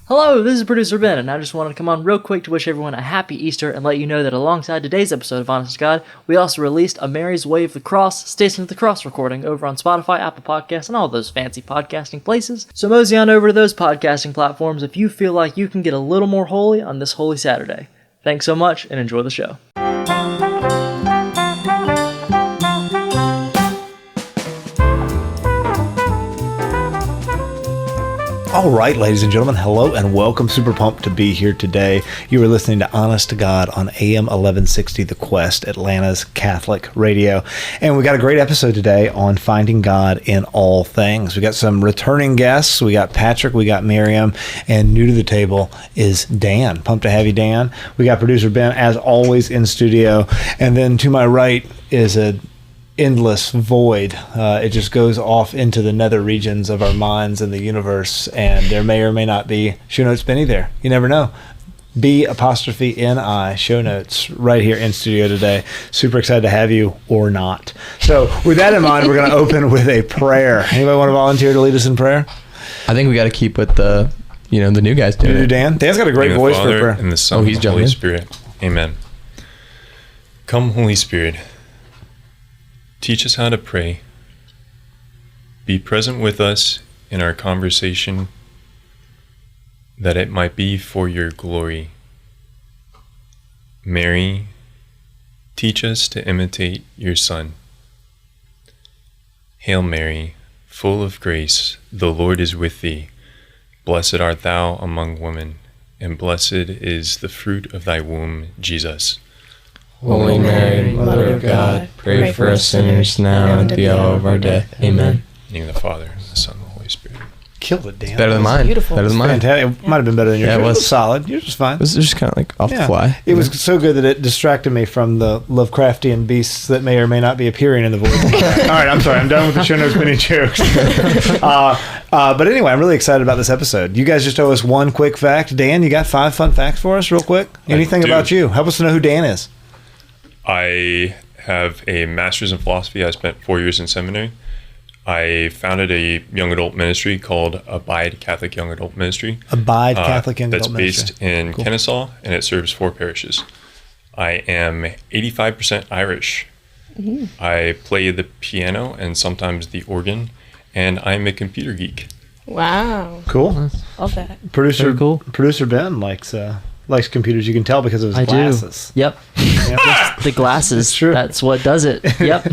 Hello, this is producer Ben, and I just wanted to come on real quick to wish everyone a happy Easter and let you know that alongside today's episode of Honest to God, we also released a Mary's Way of the Cross, Station of the Cross recording over on Spotify, Apple Podcasts, and all those fancy podcasting places. So mosey on over to those podcasting platforms if you feel like you can get a little more holy on this Holy Saturday. Thanks so much, and enjoy the show. All right, ladies and gentlemen, hello and welcome. Super pumped to be here today. You are listening to Honest to God on AM 1160 The Quest, Atlanta's Catholic radio. And we got a great episode today on finding God in all things. We got some returning guests. We got Patrick, we got Miriam, and new to the table is Dan. Pumped to have you, Dan. We got producer Ben, as always, in studio. And then to my right is a endless void. It just goes off into the nether regions of our minds and the universe, and there may or may not be show notes Benny there. You never know. B''N''I show notes right here in studio today. Super excited to have you, or not. So with that in mind, we're going to open with a prayer. Anybody want to volunteer to lead us in prayer? I think we got to keep with the new guys doing it. Dan? Dan's got a great voice for prayer. And the Son and the Holy Spirit. Amen. Come, Holy Spirit. Teach us how to pray. Be present with us in our conversation, that it might be for your glory. Mary, teach us to imitate your Son. Hail Mary, full of grace, the Lord is with thee. Blessed art thou among women, and blessed is the fruit of thy womb, Jesus. Holy Mary, Mother of God, pray for us sinners now and at the hour of our death. Amen. In the name of the Father, and the Son, and the Holy Spirit. Killed it, Dan. It's better than mine. Beautiful. Better than mine. Fantastic. It might have been better than yours. Yeah, it was solid. Yours was fine. It was just kind of like off the fly. It was so good that it distracted me from the Lovecraftian beasts that may or may not be appearing in the void. All right, I'm sorry. I'm done with the show notes mini jokes. But anyway, I'm really excited about this episode. You guys just owe us one quick fact. Dan, you got 5 fun facts for us real quick? Anything about you? Help us to know who Dan is. I have a master's in philosophy. I spent 4 years in seminary. I founded a young adult ministry called Abide Catholic Young Adult Ministry. Abide Catholic Young Adult Ministry. That's based in Kennesaw, and it serves 4 parishes. I am 85% Irish. Mm-hmm. I play the piano and sometimes the organ, and I'm a computer geek. Wow. Cool. Love that. Producer Ben likes computers. You can tell because of his glasses. Yep. The glasses. It's true. That's what does it. Yep.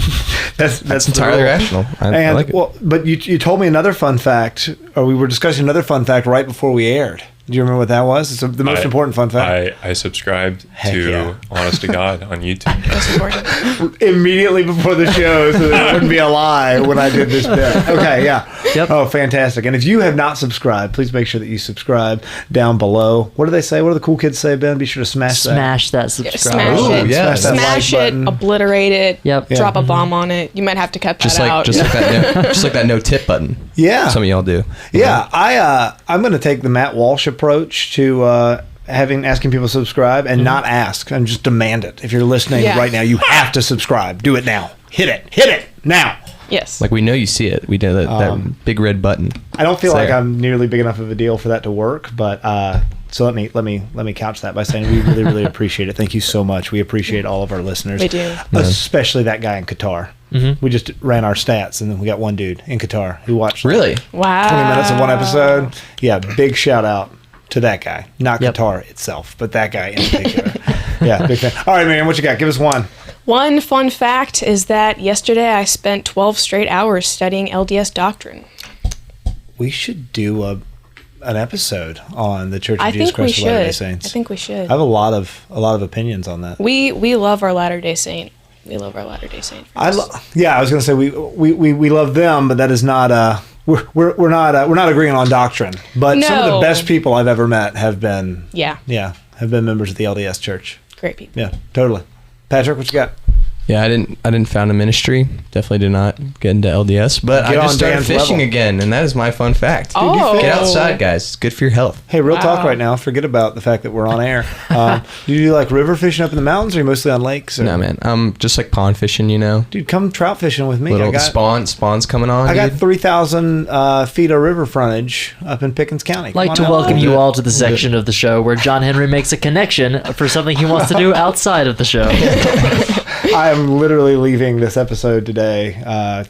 that's entirely rational. I like it. Well, but you told me another fun fact, or we were discussing another fun fact right before we aired. Do you remember what that was? It's the most important fun fact. I subscribed to Honest to God on YouTube. That's important. Immediately before the show, so that it wouldn't be a lie when I did this bit. Okay, yeah. Yep. Oh, fantastic. And if you have not subscribed, please make sure that you subscribe down below. What do they say? What do the cool kids say, Ben? Be sure to smash that. Smash that subscribe. Smash it. Yeah. Smash like it, button. Obliterate it, Yep. drop a bomb on it. You might have to cut that out. Just like that no tip button. Yeah. Some of y'all do. Yeah. I'm going to take the Matt Walsh approach to asking people to subscribe and not ask and just demand it. If you're listening right now, you have to subscribe. Do it now. Hit it now. Yes. Like we know you see it. We did that big red button. I don't feel It's like there. I'm nearly big enough of a deal for that to work, but so let me couch that by saying we really, really appreciate it. Thank you so much. We appreciate all of our listeners. We do. Especially that guy in Qatar. Mm-hmm. We just ran our stats, and then we got one dude in Qatar who watched Really? Wow. 20 minutes of one episode. Yeah, big shout out to that guy. Not Qatar itself, but that guy in particular. Yeah, big fan. All right, Miriam, what you got? Give us one. One fun fact is that yesterday I spent 12 straight hours studying LDS doctrine. We should do an episode on the Church of Jesus Christ of Latter-day Saints. I think we should. I have a lot of opinions on that. We love our Latter-day Saint. We love our Latter-day Saint. I was going to say we love them, but that is not we're not agreeing on doctrine. But some of the best people I've ever met have been members of the LDS Church. Great people. Yeah, totally. Patrick, what you got? Yeah, I didn't found a ministry. Definitely did not get into LDS, but I just started fishing again, and that is my fun fact. Oh. Get outside, guys. It's good for your health. Hey, real talk right now. Forget about the fact that we're on air. Do you do like river fishing up in the mountains, or are you mostly on lakes? Or? No, man. Just like pond fishing, Dude, come trout fishing with me. Little spawn's coming on. I got 3,000 feet of river frontage up in Pickens County. I'd like to welcome you all to the section of the show where John Henry makes a connection for something he wants to do outside of the show. I am literally leaving this episode today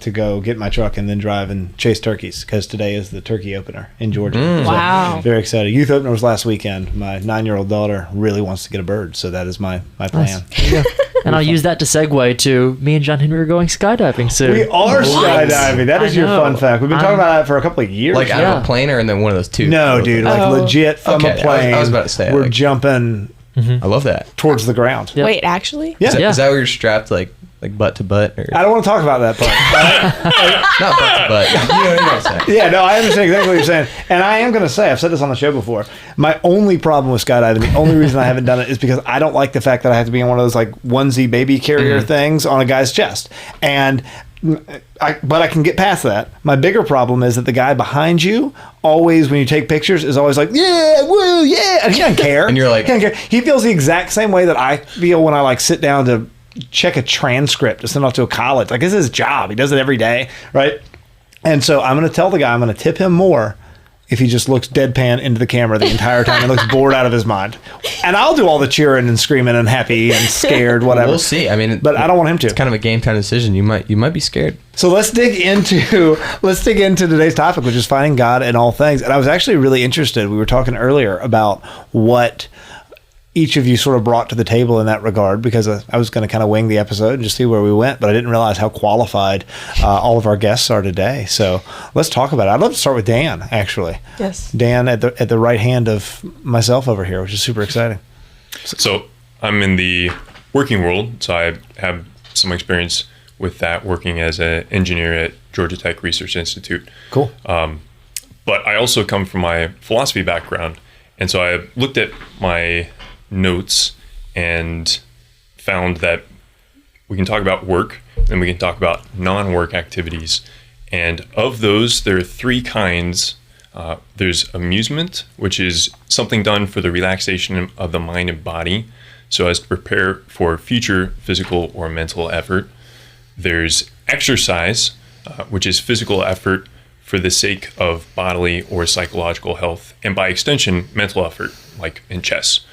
to go get my truck and then drive and chase turkeys because today is the turkey opener in Georgia. So Wow. very excited. Youth opener was last weekend. My 9-year-old daughter really wants to get a bird, so that is my plan. Nice. And I'll use that to segue to me and John Henry are going skydiving soon. We are skydiving. That is your fun fact. We've been talking about that for a couple of years. Like out of a plane or and then one of those two? No, dude. Like legit from a plane. I was about to say. We're jumping I love that. towards the ground. Yep. Wait, actually? Yeah. Is that where you're strapped like butt to butt? Or? I don't want to talk about that part. Not butt to butt. You know what I'm saying. Yeah, no, I understand exactly what you're saying. And I am going to say, I've said this on the show before, my only problem with skydiving, the only reason I haven't done it is because I don't like the fact that I have to be in one of those like onesie baby carrier things on a guy's chest. And but I can get past that. My bigger problem is that the guy behind you always, when you take pictures, is always like, yeah, woo, yeah. And he doesn't care. And you're like, he doesn't care. He feels the exact same way that I feel when I like sit down to check a transcript to send off to a college. Like, this is his job. He does it every day, right? And so I'm going to tell the guy I'm going to tip him more if he just looks deadpan into the camera the entire time and looks bored out of his mind. And I'll do all the cheering and screaming and happy and scared, whatever. We'll see. I mean, but I don't want him to. It's kind of a game time decision. You might be scared. So let's dig into today's topic, which is finding God in all things. And I was actually really interested. We were talking earlier about what each of you sort of brought to the table in that regard, because I was going to kind of wing the episode and just see where we went, but I didn't realize how qualified all of our guests are today. So let's talk about it. I'd love to start with Dan, actually. Yes. Dan at the right hand of myself over here, which is super exciting. So I'm in the working world, so I have some experience with that, working as an engineer at Georgia Tech Research Institute. Cool. But I also come from my philosophy background, and so I looked at my notes and found that we can talk about work and we can talk about non-work activities. And of those, there are three kinds. There's amusement, which is something done for the relaxation of the mind and body, so as to prepare for future physical or mental effort. There's exercise, which is physical effort for the sake of bodily or psychological health, and by extension, mental effort, like in chess.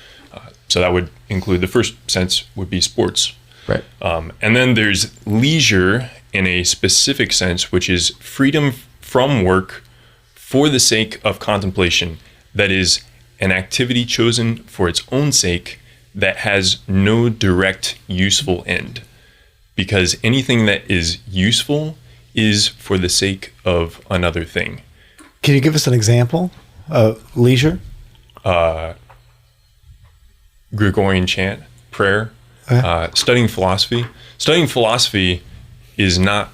So that would include, the first sense would be sports. Right. And then there's leisure in a specific sense, which is freedom from work for the sake of contemplation. That is an activity chosen for its own sake that has no direct useful end. Because anything that is useful is for the sake of another thing. Can you give us an example of leisure? Gregorian chant, prayer, studying philosophy. Studying philosophy is not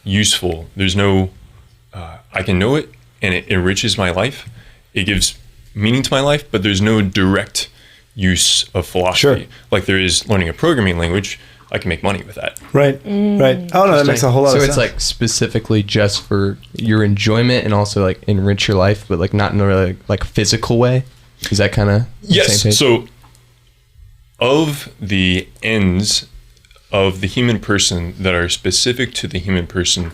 useful. There's no, I can know it and it enriches my life. It gives meaning to my life, but there's no direct use of philosophy. Sure. Like there is learning a programming language. I can make money with that. Right, right. Oh, no, that makes a whole lot of So sense. it's like specifically just for your enjoyment and also like enrich your life, but like not in a really like physical way. Is that kind of Yes. same page? So of the ends of the human person that are specific to the human person,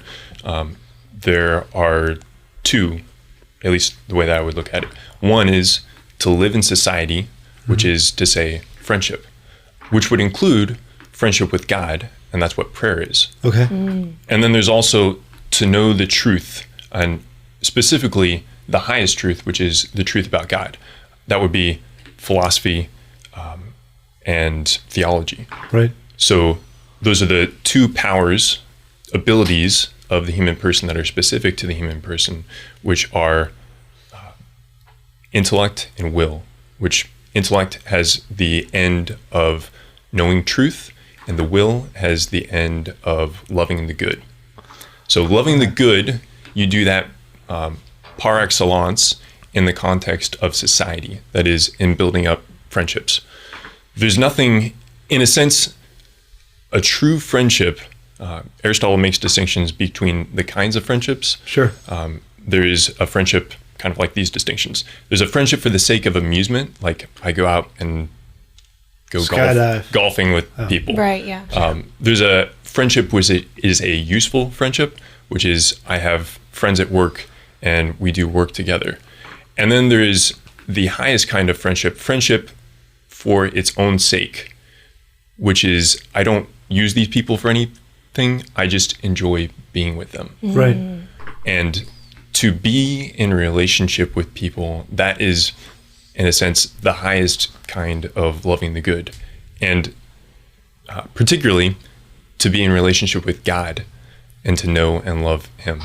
there are two, at least the way that I would look at it. One is to live in society, which is to say friendship, which would include friendship with God, and that's what prayer is. Okay. And then there's also to know the truth, and specifically the highest truth, which is the truth about God. That would be philosophy and theology. Right. So those are the two powers, abilities of the human person that are specific to the human person, which are intellect and will, which intellect has the end of knowing truth, and the will has the end of loving the good. So loving the good, you do that par excellence in the context of society, that is, in building up friendships. There's nothing, in a sense, a true friendship, Aristotle makes distinctions between the kinds of friendships. Sure. There is a friendship kind of like these distinctions. There's a friendship for the sake of amusement, like I go out and go golfing with people. Right, yeah. There's a friendship which is a useful friendship, which is I have friends at work and we do work together. And then there is the highest kind of friendship for its own sake, which is I don't use these people for anything. I just enjoy being with them. Right. And to be in a relationship with people, that is, in a sense, the highest kind of loving the good. And particularly to be in relationship with God and to know and love him.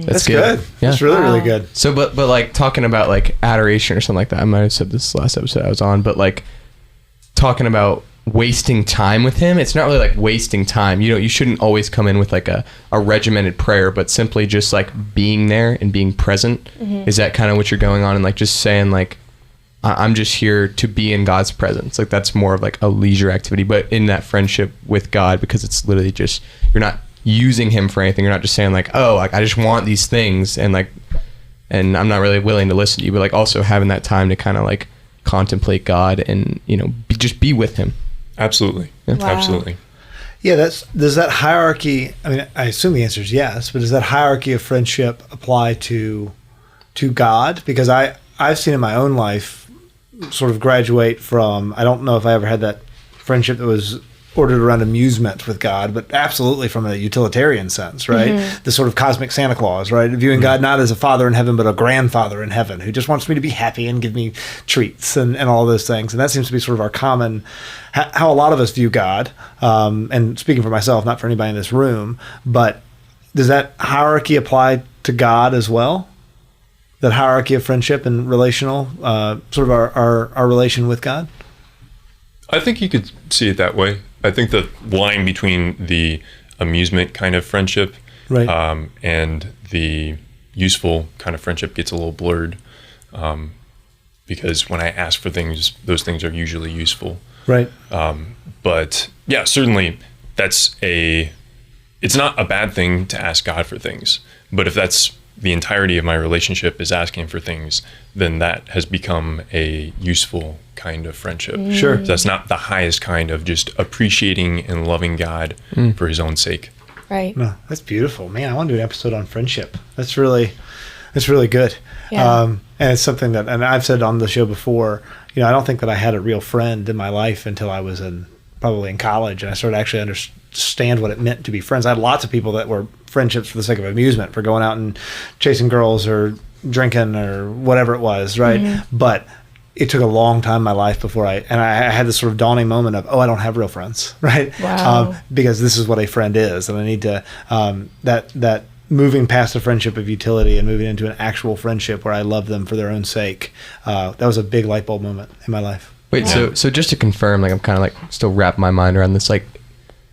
That's good. Yeah. That's really good. So, but like talking about like adoration or something like that, I might have said this last episode I was on, but like talking about wasting time with him, it's not really like wasting time. You shouldn't always come in with like a regimented prayer, but simply just like being there and being present. Is that kind of what you're going on? And like just saying like, I'm just here to be in God's presence. Like that's more of like a leisure activity, but in that friendship with God, because it's literally just, you're not using him for anything. You're not just saying like, oh, like I just want these things and I'm not really willing to listen to you, but like also having that time to kind of like contemplate God and, just be with him. Absolutely. Yeah. Wow. Absolutely. Yeah, does that hierarchy, I mean, I assume the answer is yes, but does that hierarchy of friendship apply to God? Because I've seen in my own life sort of graduate from, I don't know if I ever had that friendship that was ordered around amusement with God, but absolutely from a utilitarian sense, right? The sort of cosmic Santa Claus, right? Viewing God not as a father in heaven, but a grandfather in heaven who just wants me to be happy and give me treats and all those things. And that seems to be sort of our common, how a lot of us view God. And speaking for myself, not for anybody in this room, but does that hierarchy apply to God as well? That hierarchy of friendship and relational, sort of our relation with God? I think you could see it that way. I think the line between the amusement kind of friendship Right. And the useful kind of friendship gets a little blurred because when I ask for things, those things are usually useful. Right. But yeah, certainly it's not a bad thing to ask God for things. But if that's the entirety of my relationship is asking for things, then that has become a useful kind of friendship. Sure. That's not the highest kind of just appreciating and loving God for his own sake. Right. No, that's beautiful, man. I want to do an episode on friendship. That's really good. Yeah. And it's something that, and I've said on the show before, I don't think that I had a real friend in my life until I was probably in college, and I started to actually understand what it meant to be friends. I had lots of people that were friendships for the sake of amusement, for going out and chasing girls or drinking or whatever it was, right? But it took a long time in my life before I had this sort of dawning moment of, I don't have real friends, right? Wow. Because this is what a friend is, and I need to that moving past the friendship of utility and moving into an actual friendship where I love them for their own sake. That was a big light bulb moment in my life. Wait, so just to confirm, like I'm kind of like still wrapping my mind around this, like,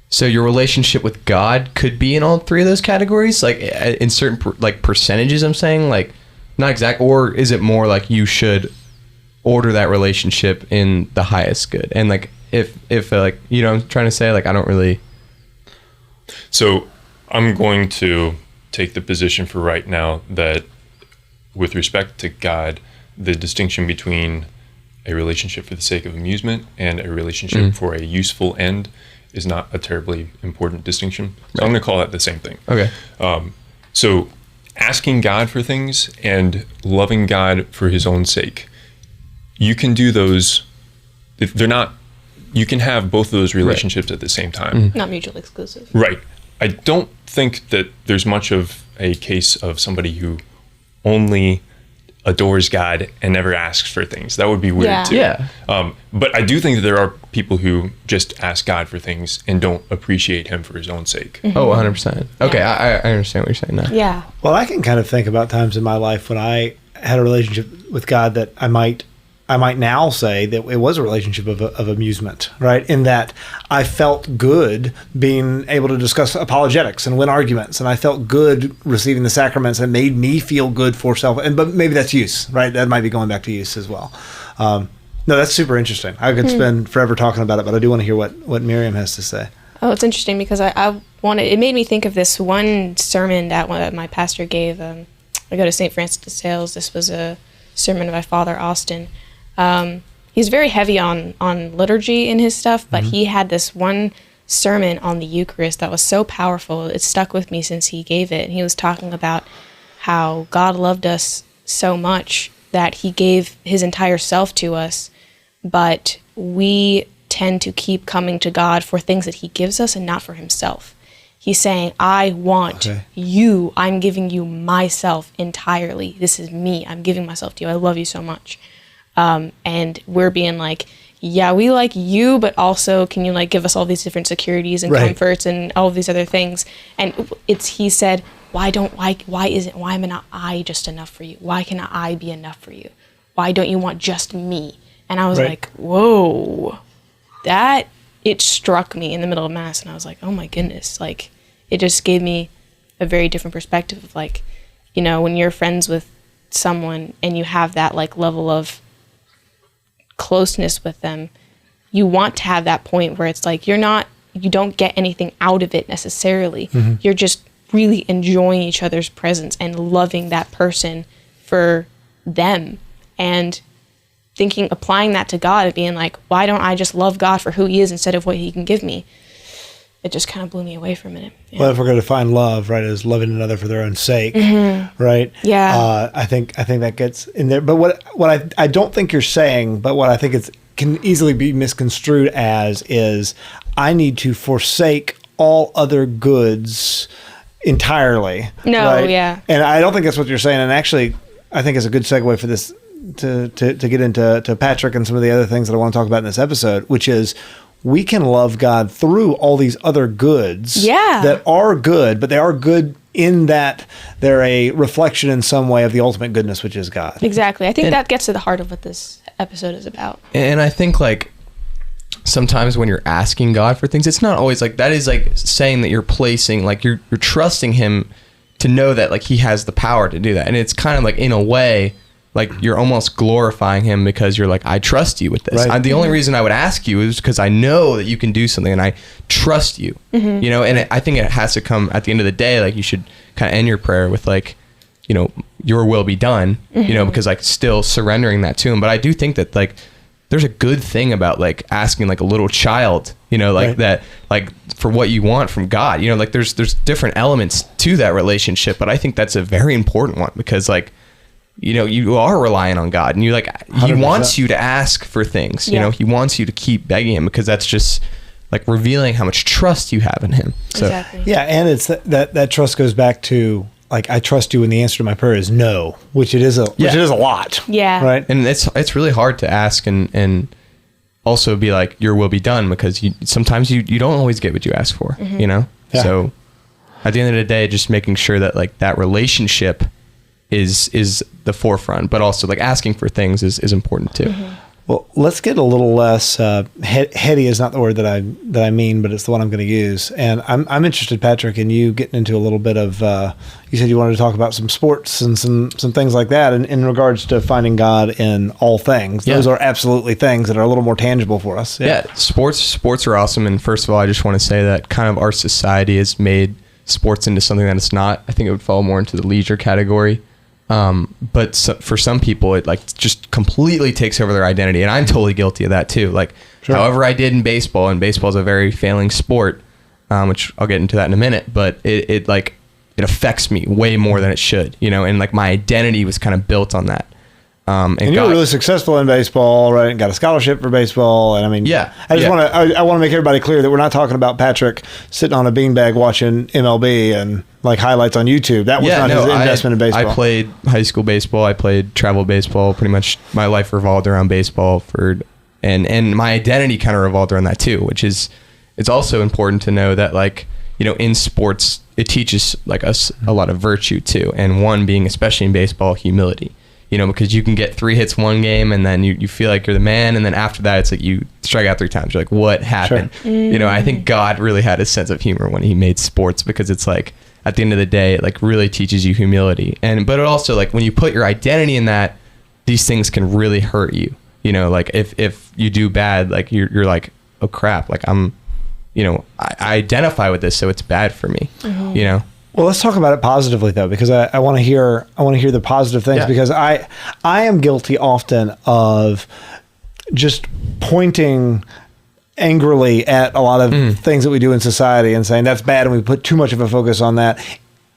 so your relationship with God could be in all three of those categories, like in certain percentages. I'm saying, like, not exact, or is it more like you should order that relationship in the highest good? And like if like, I'm trying to say, like, I don't really. So I'm going to take the position for right now that with respect to God, the distinction between a relationship for the sake of amusement and a relationship for a useful end is not a terribly important distinction. So I'm going to call that the same thing. Okay. So asking God for things and loving God for his own sake, you can do those. You can have both of those relationships at the same time. Not mutually exclusive. Right. I don't think that there's much of a case of somebody who only adores God and never asks for things. That would be weird too. Yeah. But I do think that there are people who just ask God for things and don't appreciate him for his own sake. Oh, 100%. Okay, I understand what you're saying now. Yeah. Well, I can kind of think about times in my life when I had a relationship with God that I might now say that it was a relationship of amusement, right? In that I felt good being able to discuss apologetics and win arguments, and I felt good receiving the sacraments, and it made me feel good for self. But maybe that's use, right? That might be going back to use as well. No, that's super interesting. I could spend forever talking about it, but I do want to hear what Miriam has to say. Oh, it's interesting because it made me think of this one sermon that my pastor gave. I go to St. Francis de Sales. This was a sermon by Father Austin. He's very heavy on liturgy in his stuff, but he had this one sermon on the Eucharist that was so powerful. It stuck with me since he gave it. And he was talking about how God loved us so much that he gave his entire self to us, but we tend to keep coming to God for things that he gives us and not for himself. He's saying, I want you. I'm giving you myself entirely. This is me. I'm giving myself to you. I love you so much. And we're being like, yeah, we like you, but also can you like give us all these different securities and comforts and all of these other things? And he said, why am not I just enough for you? Why cannot I be enough for you? Why don't you want just me? And I was like, whoa, it struck me in the middle of Mass. And I was like, oh my goodness. Like, it just gave me a very different perspective of like, when you're friends with someone and you have that like level of closeness with them, you want to have that point where it's like you don't get anything out of it necessarily. You're just really enjoying each other's presence and loving that person for them, and applying that to God and being like, why don't I just love God for who he is instead of what he can give me? It just kind of blew me away for a minute. Yeah. Well, if we're going to define love, right, as loving another for their own sake, right? Yeah. I think that gets in there. But what I don't think you're saying, but what I think can easily be misconstrued as is, I need to forsake all other goods entirely. No, right? yeah. And I don't think that's what you're saying. And actually, I think it's a good segue for this to get into Patrick and some of the other things that I want to talk about in this episode, which is, we can love God through all these other goods that are good, but they are good in that they're a reflection in some way of the ultimate goodness, which is God. Exactly. I think that gets to the heart of what this episode is about. And I think like sometimes when you're asking God for things, it's not always like that is like saying that you're placing, like you're trusting him to know that like he has the power to do that. And it's kind of like in a way, like you're almost glorifying him because you're like, I trust you with this. Right. The only reason I would ask you is because I know that you can do something and I trust you, and I think it has to come at the end of the day. Like you should kind of end your prayer with like, your will be done, because like still surrendering that to him. But I do think that like, there's a good thing about like asking like a little child, that like for what you want from God, like there's different elements to that relationship. But I think that's a very important one because like, you are relying on God, and you like, he 100%. wants you to ask for things, he wants you to keep begging him because that's just like revealing how much trust you have in him. So, Exactly. Yeah. And it's that trust goes back to like, I trust you, and the answer to my prayer is no, which it is a lot. Yeah. Right. And it's really hard to ask and also be like, your will be done, because sometimes you don't always get what you ask for, Yeah. So at the end of the day, just making sure that like that relationship is the forefront, but also like asking for things is important too. Well, let's get a little less heady is not the word that I mean, but it's the one I'm going to use. And I'm interested, Patrick, in you getting into a little bit of. You said you wanted to talk about some sports and some things like that, and in regards to finding God in all things. Those are absolutely things that are a little more tangible for us. Yeah, sports are awesome. And first of all, I just want to say that kind of our society has made sports into something that it's not. I think it would fall more into the leisure category. But for some people, it like just completely takes over their identity. And I'm totally guilty of that too. Like, however I did in baseball, and baseball is a very failing sport, which I'll get into that in a minute, but it affects me way more than it should, and like my identity was kind of built on that. And you were really successful in baseball, right? And got a scholarship for baseball. And I mean, I want to make everybody clear that we're not talking about Patrick sitting on a beanbag watching MLB and like highlights on YouTube. That was not his investment in baseball. I played high school baseball. I played travel baseball. Pretty much my life revolved around baseball and my identity kind of revolved around that too, which is, it's also important to know that like, in sports, it teaches like us a lot of virtue too. And one being, especially in baseball, humility. Because you can get 3 hits one game and then you feel like you're the man. And then after that, it's like you strike out 3 times. You're like, what happened? Sure. I think God really had a sense of humor when he made sports, because it's like, at the end of the day, it like really teaches you humility. But it also like when you put your identity in that, these things can really hurt you. You know, like if you do bad, like you're like, oh crap, like I'm, you know, I identify with this, so it's bad for me, you know? Well, let's talk about it positively though, because I want to hear the positive things, because I am guilty often of just pointing angrily at a lot of things that we do in society and saying that's bad, and we put too much of a focus on that.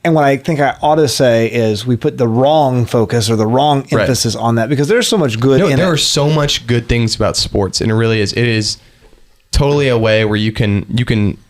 And what I think I ought to say is we put the wrong focus or the wrong emphasis on that, because there's so much good in it. There are so much good things about sports, and it really is. It is totally a way where you can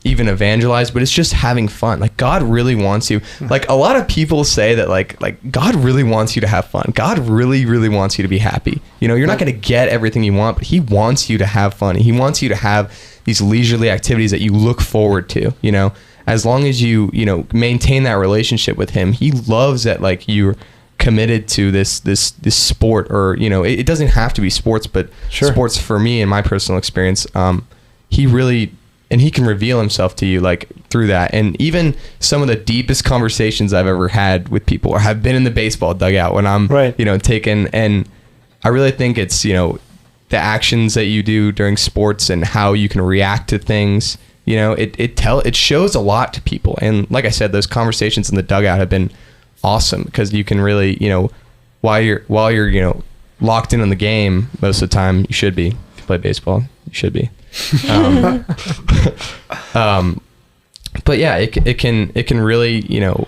even evangelize, but it's just having fun. Like God really wants you. Like a lot of people say that like God really wants you to have fun. God really, really wants you to be happy. You know, you're not going to get everything you want, but he wants you to have fun. He wants you to have these leisurely activities that you look forward to, you know. As long as you know, maintain that relationship with him, he loves that, like, you're committed to this sport, or, you know, it doesn't have to be sports, but sports for me, in my personal experience, he really, and he can reveal himself to you, like, through that. And even some of the deepest conversations I've ever had with people, or have been in the baseball dugout when I'm, you know, taken, and I really think it's, you know, the actions that you do during sports and how you can react to things. You know, it shows a lot to people. And like I said, those conversations in the dugout have been awesome, because you can really, you know, while you're, you know, locked in on the game most of the time, you should be. If you play baseball, you should be. But yeah, it can really, you know,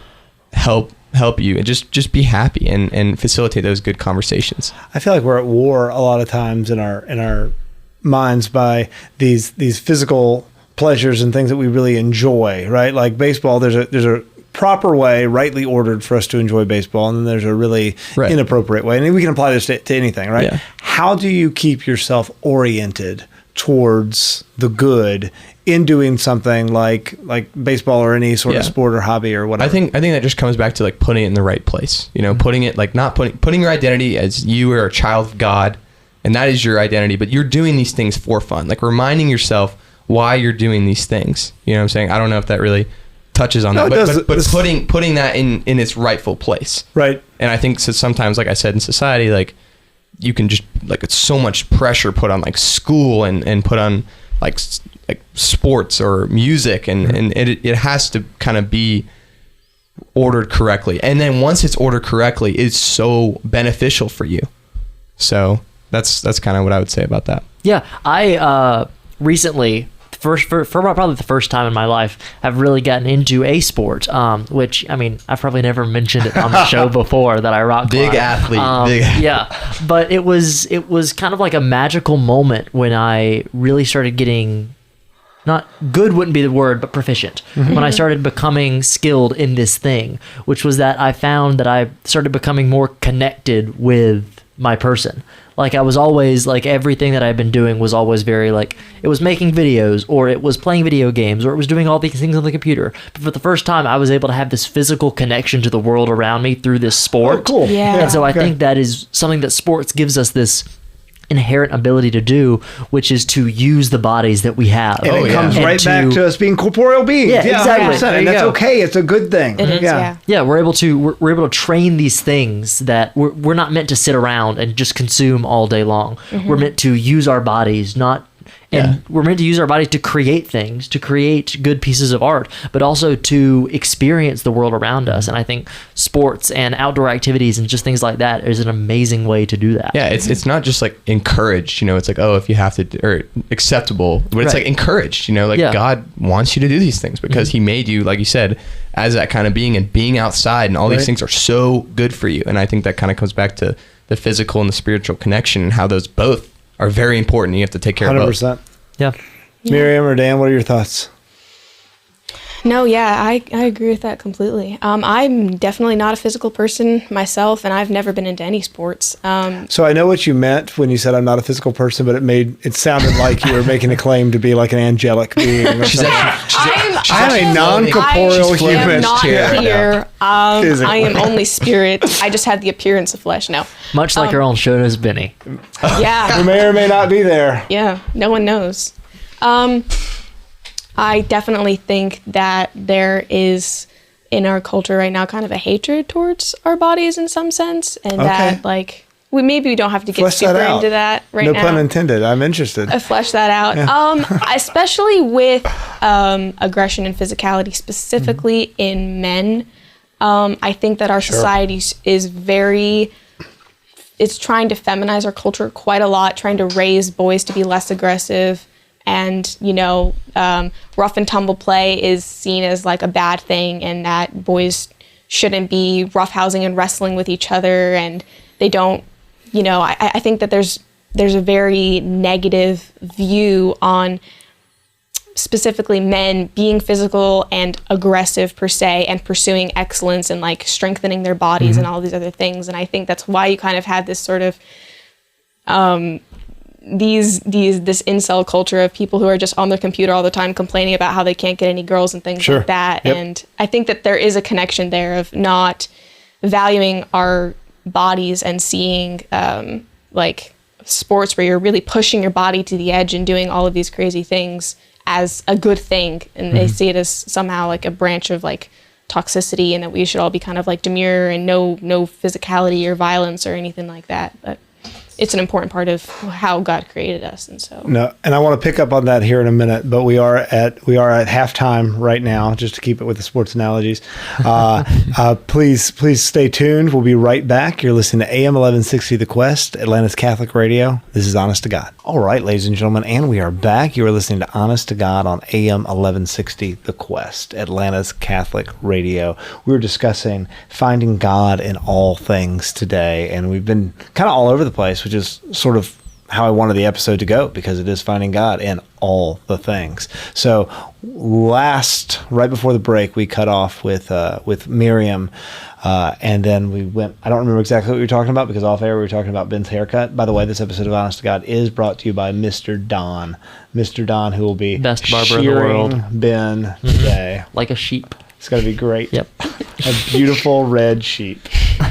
help you and just be happy and facilitate those good conversations. I feel like we're at war a lot of times in our minds by these physical pleasures and things that we really enjoy, right? Like baseball, there's a proper way, rightly ordered, for us to enjoy baseball, and then there's a really inappropriate way. And we can apply this to anything, right? Yeah. How do you keep yourself oriented towards the good in doing something like baseball or any sort of sport or hobby or whatever? I think that just comes back to like putting it in the right place. You know, putting it like not putting your identity as you are a child of God, and that is your identity, but you're doing these things for fun. Like reminding yourself why you're doing these things. You know what I'm saying? I don't know if that really touches on that, but putting that in its rightful place. Right. And I think so sometimes, like I said, in society, like you can just, like, it's so much pressure put on like school and put on like sports or music, and it has to kind of be ordered correctly. And then once it's ordered correctly, it's so beneficial for you. So that's kind of what I would say about that. Yeah. I recently, for probably the first time in my life, I've really gotten into a sport, which, I mean, I've probably never mentioned it on the show before, that I rock climb. Big athlete. Yeah, but it was kind of like a magical moment when I really started getting, not good wouldn't be the word, but proficient. When I started becoming skilled in this thing, which was that I found that I started becoming more connected with my person. Like I was always, like, everything that I've been doing was always very, like, it was making videos, or it was playing video games, or it was doing all these things on the computer. But for the first time, I was able to have this physical connection to the world around me through this sport. Oh, cool. Yeah. And so I think that is something that sports gives us this inherent ability to do, which is to use the bodies that we have. And it comes right back to us being corporeal beings. Yeah, exactly. And that's okay. It's a good thing. It is, yeah. We're able to train these things that we're not meant to sit around and just consume all day long. We're meant to use our bodies, we're meant to use our bodies to create things, to create good pieces of art, but also to experience the world around us. And I think sports and outdoor activities and just things like that is an amazing way to do that. Yeah, it's not just like encouraged, you know, it's like, oh, if you have to, or acceptable, but it's like encouraged, you know, like God wants you to do these things because he made you, like you said, as that kind of being, and being outside, and all these things are so good for you. And I think that kind of comes back to the physical and the spiritual connection, and how those both are very important. You have to take care of both. 100%. Yeah. Miriam or Dan, what are your thoughts? No, yeah, I agree with that completely. I'm definitely not a physical person myself, and I've never been into any sports. So I know what you meant when you said I'm not a physical person, but it sounded like you were making a claim to be like an angelic being. I'm a non-corporeal human. I am not here. I am only spirit. I just have the appearance of flesh. No. Much like our own Shona's Benny. Yeah. You may or may not be there. Yeah, no one knows. I definitely think that there is, in our culture right now, kind of a hatred towards our bodies in some sense, and that, like, we don't have to get Flesh that super out. into that right No now. pun intended. I'm interested. Flesh that out. Especially with aggression and physicality, specifically in men. I think that our society is it's trying to feminize our culture quite a lot, trying to raise boys to be less aggressive. And, rough and tumble play is seen as like a bad thing, and that boys shouldn't be roughhousing and wrestling with each other. And they don't, I think that there's a very negative view on specifically men being physical and aggressive per se, and pursuing excellence and like strengthening their bodies and all these other things. And I think that's why you kind of had this sort of this incel culture of people who are just on their computer all the time complaining about how they can't get any girls and things like that. Yep. And I think that there is a connection there of not valuing our bodies and seeing like sports where you're really pushing your body to the edge and doing all of these crazy things as a good thing, and they see it as somehow like a branch of like toxicity, and that we should all be kind of like demure and no physicality or violence or anything like that. But it's an important part of how God created us, and so. No, and I want to pick up on that here in a minute, but we are at halftime right now, just to keep it with the sports analogies. Please stay tuned. We'll be right back. You're listening to AM 1160 The Quest, Atlanta's Catholic Radio. This is Honest to God. All right, ladies and gentlemen, and we are back. You are listening to Honest to God on AM 1160 The Quest, Atlanta's Catholic Radio. We were discussing finding God in all things today, and we've been kind of all over the place, which is sort of how I wanted the episode to go, because it is finding God in all the things. So right before the break, we cut off with Miriam, and then we went, I don't remember exactly what we were talking about, because off air we were talking about Ben's haircut. By the way, this episode of Honest to God is brought to you by Mr. Don, who will be Best barber in the shearing world. Ben today. Like a sheep. It's going to be great. Yep. A beautiful red sheep.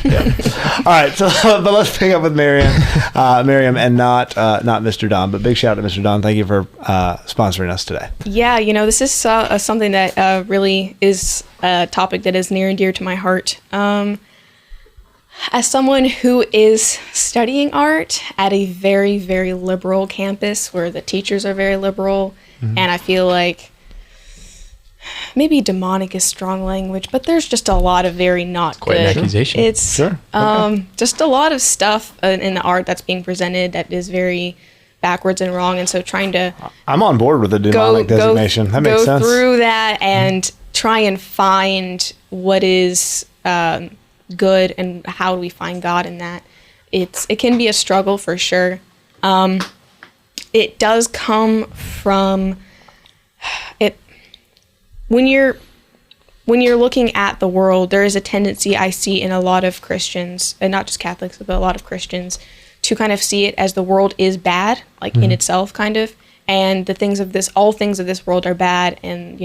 Yeah. All right, so but let's pick up with Miriam, and not Mr. Don. But big shout out to Mr. Don. Thank you for sponsoring us today. Yeah, this is something that really is a topic that is near and dear to my heart. As someone who is studying art at a very, very liberal campus where the teachers are very liberal, and I feel like maybe demonic is strong language, but there's just a lot of very not Quite good. an accusation. It's just a lot of stuff in the art that's being presented that is very backwards and wrong, and so trying to I'm on board with the demonic designation. That makes sense. Go through that and try and find what is good, and how do we find God in that. It can be a struggle for sure. It does come from it. When you're looking at the world, there is a tendency I see in a lot of Christians, and not just Catholics, but a lot of Christians, to kind of see it as the world is bad, like in itself, kind of, and all things of this world are bad, and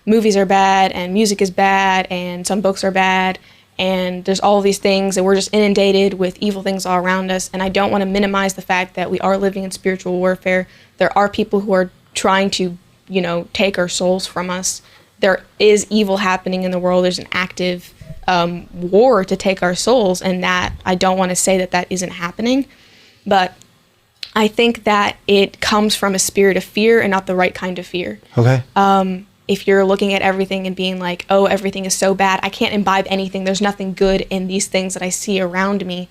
movies are bad, and music is bad, and some books are bad, and there's all these things, and we're just inundated with evil things all around us. And I don't want to minimize the fact that we are living in spiritual warfare. There are people who are trying to, take our souls from us. There is evil happening in the world. There's an active war to take our souls, and that I don't want to say that isn't happening, but I think that it comes from a spirit of fear and not the right kind of fear. Okay. If you're looking at everything and being like, oh, everything is so bad, I can't imbibe anything, there's nothing good in these things that I see around me.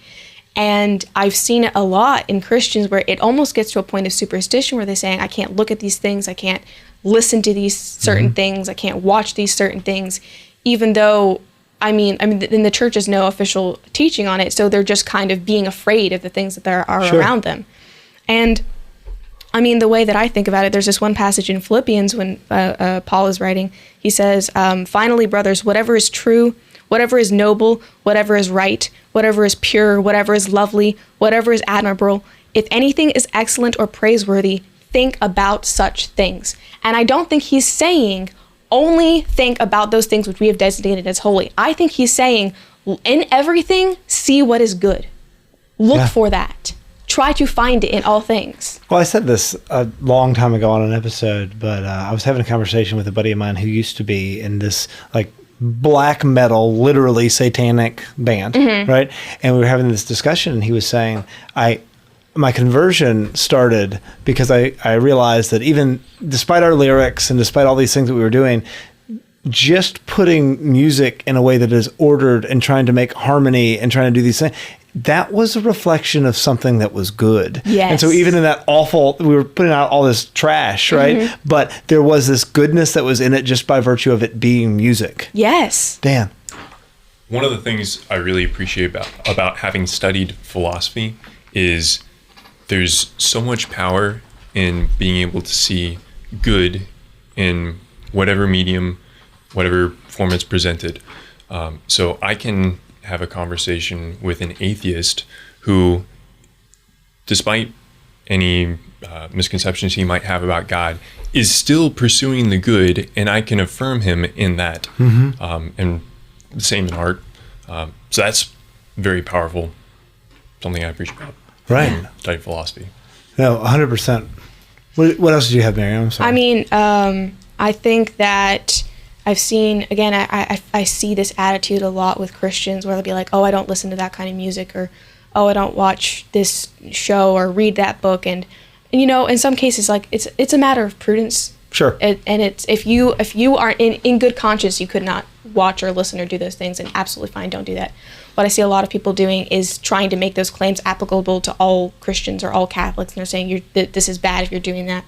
And I've seen it a lot in Christians where it almost gets to a point of superstition where they're saying, I can't look at these things, I can't listen to these certain things, I can't watch these certain things, even though, I mean, in the church is no official teaching on it, so they're just kind of being afraid of the things that there are around them. And I mean, the way that I think about it, there's this one passage in Philippians when Paul is writing, he says, finally, brothers, whatever is true, whatever is noble, whatever is right, whatever is pure, whatever is lovely, whatever is admirable, if anything is excellent or praiseworthy, think about such things. And I don't think he's saying only think about those things which we have designated as holy. I think he's saying in everything, see what is good. Look for that. Try to find it in all things. Well, I said this a long time ago on an episode, but I was having a conversation with a buddy of mine who used to be in this like black metal, literally satanic band, right? And we were having this discussion, and he was saying, my conversion started because I realized that even despite our lyrics and despite all these things that we were doing, just putting music in a way that is ordered and trying to make harmony and trying to do these things, that was a reflection of something that was good. Yes. And so even in that awful, we were putting out all this trash, right? But there was this goodness that was in it just by virtue of it being music. Yes. Dan. One of the things I really appreciate about having studied philosophy is there's so much power in being able to see good in whatever medium, whatever form it's presented. So I can have a conversation with an atheist who, despite any misconceptions he might have about God, is still pursuing the good, and I can affirm him in that. And the same in art. So that's very powerful, something I appreciate about studying philosophy. No, 100%. What else did you have, Miriam? I'm sorry. I mean, I think that I've seen, again, I see this attitude a lot with Christians where they'll be like, oh, I don't listen to that kind of music, or, oh, I don't watch this show or read that book. And you know, in some cases, like, it's a matter of prudence. Sure. And it's, if you are in good conscience, you could not watch or listen or do those things, and absolutely fine, don't do that. What I see a lot of people doing is trying to make those claims applicable to all Christians or all Catholics, and they're saying this is bad if you're doing that.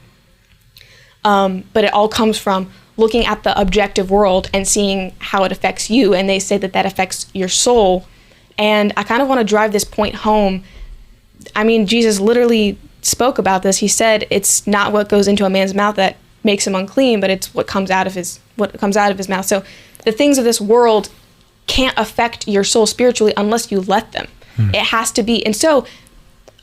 But it all comes from looking at the objective world and seeing how it affects you, and they say that affects your soul. And I kind of want to drive this point home. I mean, Jesus literally spoke about this. He said it's not what goes into a man's mouth that makes him unclean, but it's what comes out of his mouth. So the things of this world can't affect your soul spiritually unless you let them. It has to be. And so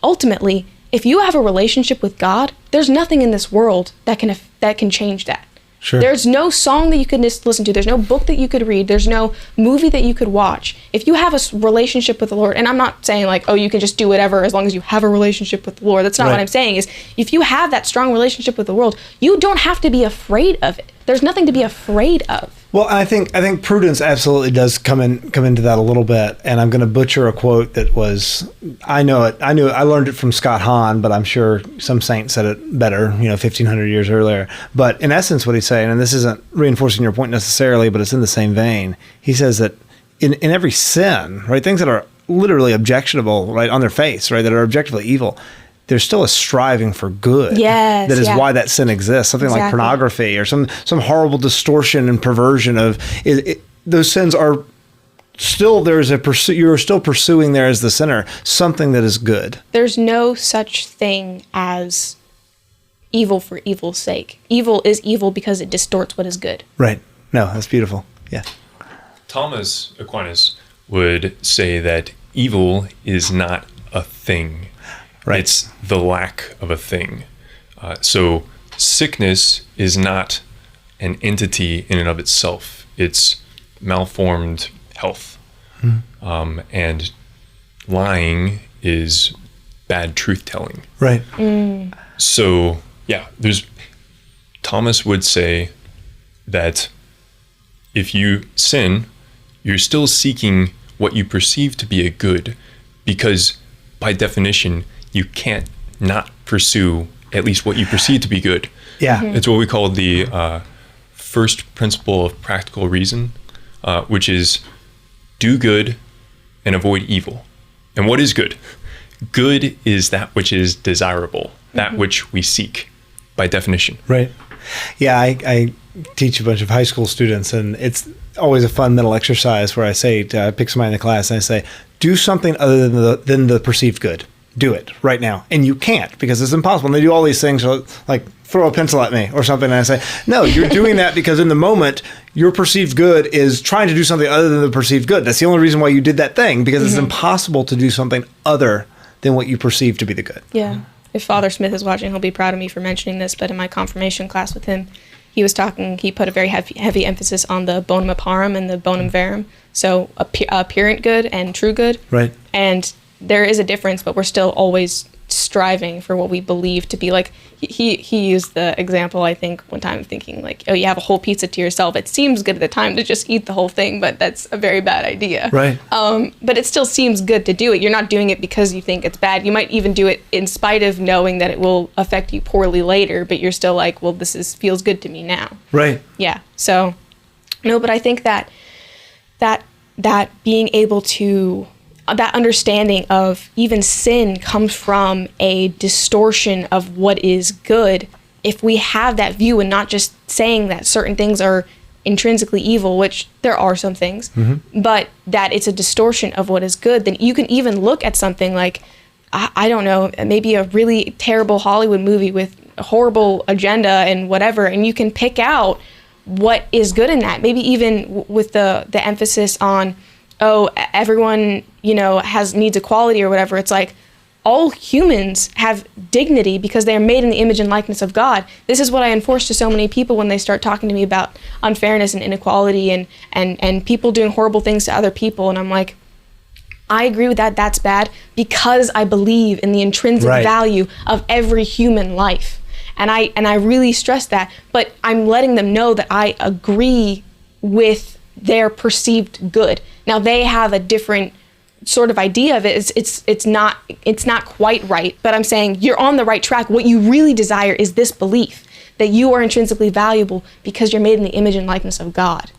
ultimately, if you have a relationship with God, there's nothing in this world that can change that. Sure. There's no song that you could listen to. There's no book that you could read. There's no movie that you could watch. If you have a relationship with the Lord, and I'm not saying like, oh, you can just do whatever as long as you have a relationship with the Lord. That's not what I'm saying. Is if you have that strong relationship with the world, you don't have to be afraid of it. There's nothing to be afraid of. Well, I think prudence absolutely does come into that a little bit, and I'm going to butcher a quote that was, I learned it from Scott Hahn, but I'm sure some saint said it better, 1,500 years earlier. But in essence, what he's saying, and this isn't reinforcing your point necessarily, but it's in the same vein. He says that in every sin, right, things that are literally objectionable, right, on their face, right, that are objectively evil, there's still a striving for good. Yes, that is why that sin exists. Something like pornography or some horrible distortion and perversion of it, those sins are still, there's a you're still pursuing there as the sinner something that is good. There's no such thing as evil for evil's sake. Evil is evil because it distorts what is good. Right. No, that's beautiful. Yeah. Thomas Aquinas would say that evil is not a thing. Right. It's the lack of a thing. So sickness is not an entity in and of itself. It's malformed health. And lying is bad truth-telling. Right. So, yeah, Thomas would say that if you sin, you're still seeking what you perceive to be a good, because by definition, you can't not pursue at least what you perceive to be good. Yeah. It's what we call the first principle of practical reason, which is do good and avoid evil. And what is good? Good is that which is desirable, that which we seek by definition. Right. Yeah, I teach a bunch of high school students, and it's always a fun mental exercise where I say, I pick somebody in the class and I say, do something other than the perceived good. Do it right now. And you can't, because it's impossible. And they do all these things like throw a pencil at me or something. And I say, no, you're doing that because in the moment, your perceived good is trying to do something other than the perceived good. That's the only reason why you did that thing, because it's impossible to do something other than what you perceive to be the good. Yeah. If Father Smith is watching, he'll be proud of me for mentioning this, but in my confirmation class with him, he put a very heavy emphasis on the bonum apparum and the bonum verum. So apparent good and true good. Right. And there is a difference, but we're still always striving for what we believe to be like. He used the example, I think, one time, thinking like, oh, you have a whole pizza to yourself. It seems good at the time to just eat the whole thing, but that's a very bad idea. Right. But it still seems good to do it. You're not doing it because you think it's bad. You might even do it in spite of knowing that it will affect you poorly later, but you're still like, well, feels good to me now. Right. Yeah. So, no, but I think that being able to, that understanding of even sin comes from a distortion of what is good. If we have that view and not just saying that certain things are intrinsically evil, which there are some things, but that it's a distortion of what is good, then you can even look at something like, I don't know, maybe a really terrible Hollywood movie with a horrible agenda and whatever, and you can pick out what is good in that. Maybe even with the emphasis on, oh, everyone, needs equality or whatever. It's like, all humans have dignity because they are made in the image and likeness of God. This is what I enforce to so many people when they start talking to me about unfairness and inequality and people doing horrible things to other people. And I'm like, I agree with that. That's bad because I believe in the intrinsic value of every human life. And I really stress that, but I'm letting them know that I agree with their perceived good. Now they have a different sort of idea of it. It's not quite right, but I'm saying you're on the right track. What you really desire is this belief that you are intrinsically valuable because you're made in the image and likeness of God.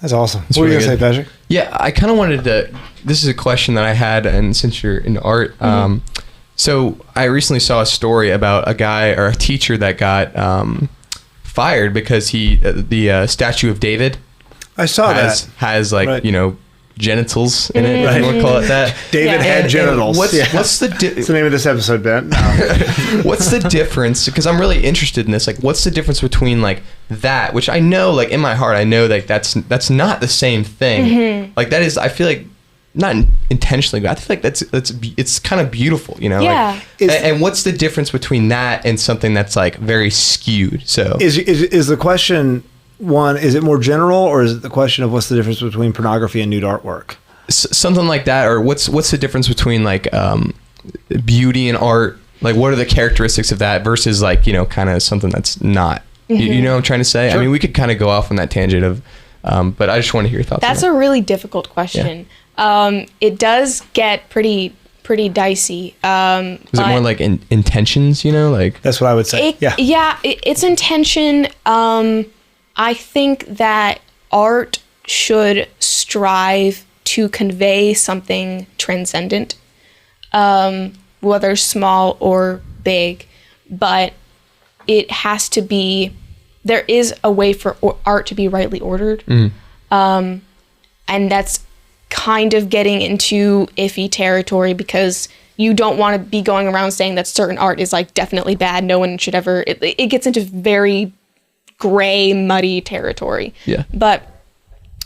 That's awesome. That's what were you really going to say, Patrick? Yeah, I kind of wanted to, this is a question that I had, and since you're into art, so I recently saw a story about a guy or a teacher that got fired because the statue of David I saw has Right. genitals in it, if you want to call it that. David had genitals. What's It's the name of this episode, Ben. No. What's the difference? Because I'm really interested in this. Like, what's the difference between like that, which I know, like in my heart, I know that that's not the same thing. Like that is, I feel like not intentionally, but I feel like it's kind of beautiful, Yeah. Like, and what's the difference between that and something that's like very skewed? So is the question one? Is it more general, or is it the question of what's the difference between pornography and nude artwork? Something like that, or what's the difference between like beauty and art? Like, what are the characteristics of that versus like kind of something that's not? You know what I'm trying to say? Sure. I mean, we could kind of go off on that tangent of, but I just want to hear your thoughts. That's a really difficult question. Yeah. It does get pretty dicey. Is it more like intentions? Like that's what I would say. It's intention. I think that art should strive to convey something transcendent, whether small or big, but it has to be, there is a way for art to be rightly ordered. And that's kind of getting into iffy territory because you don't want to be going around saying that certain art is like definitely bad. No one should ever, it gets into very gray, muddy territory. Yeah. But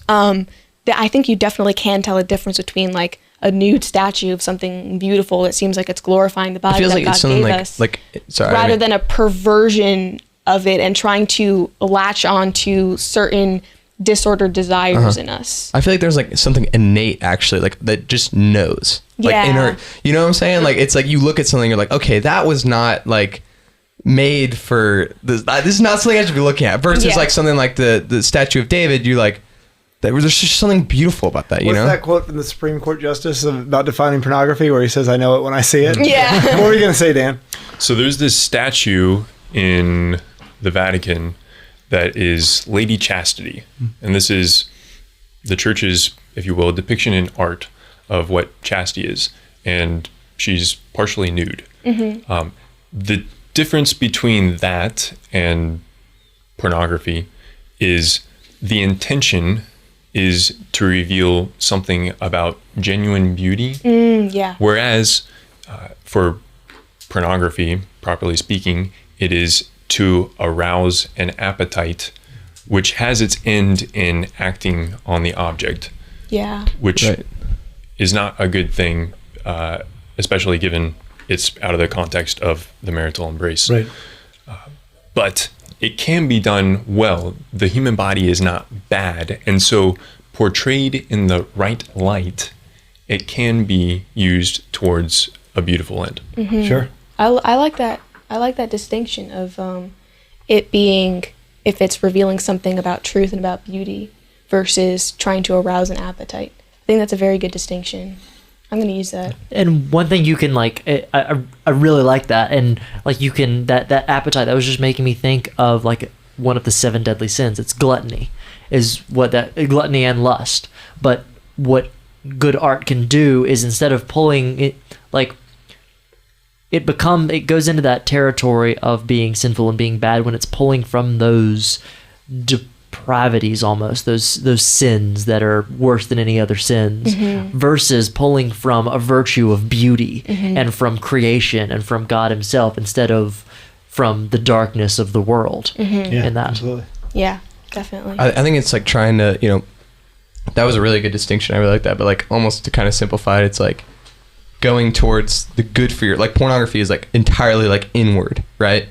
I think you definitely can tell a difference between like a nude statue of something beautiful that seems like it's glorifying the body that like God gave us, rather than a perversion of it and trying to latch on to certain disordered desires in us. I feel like there's like something innate actually, like that just knows, like inner, you know what I'm saying? Like it's like you look at something, you're like, okay, that was not like made for this. This is not something I should be looking at. Versus like something like the statue of David, you're like, there's just something beautiful about that. What's that quote from the Supreme Court Justice about defining pornography, where he says, "I know it when I see it"? Yeah. What were you gonna say, Dan? So there's this statue in the Vatican that is Lady Chastity, and this is the church's, if you will, depiction in art of what chastity is, and she's partially nude. The difference between that and pornography is the intention is to reveal something about genuine beauty. Whereas for pornography, properly speaking, it is to arouse an appetite which has its end in acting on the object. Which is not a good thing, especially given it's out of the context of the marital embrace. But it can be done well. The human body is not bad. And so portrayed in the right light, it can be used towards a beautiful end. Sure. I like that. I like that distinction of it being, if it's revealing something about truth and about beauty versus trying to arouse an appetite. I think that's a very good distinction. I'm going to use that. And one thing you can like, I really like that, and like you can that appetite that was just making me think of like one of the 7 deadly sins. It's gluttony, is what that gluttony and lust. But what good art can do is, instead of pulling it, like it goes into that territory of being sinful and being bad when it's pulling from those depravities, almost those sins that are worse than any other sins, versus pulling from a virtue of beauty and from creation and from God himself, instead of from the darkness of the world. Yeah, in that. absolutely. Yeah, definitely. I think it's like trying to, that was a really good distinction. I really like that. But like almost to kind of simplify it, it's like going towards the good for your, like pornography is like entirely like inward, right?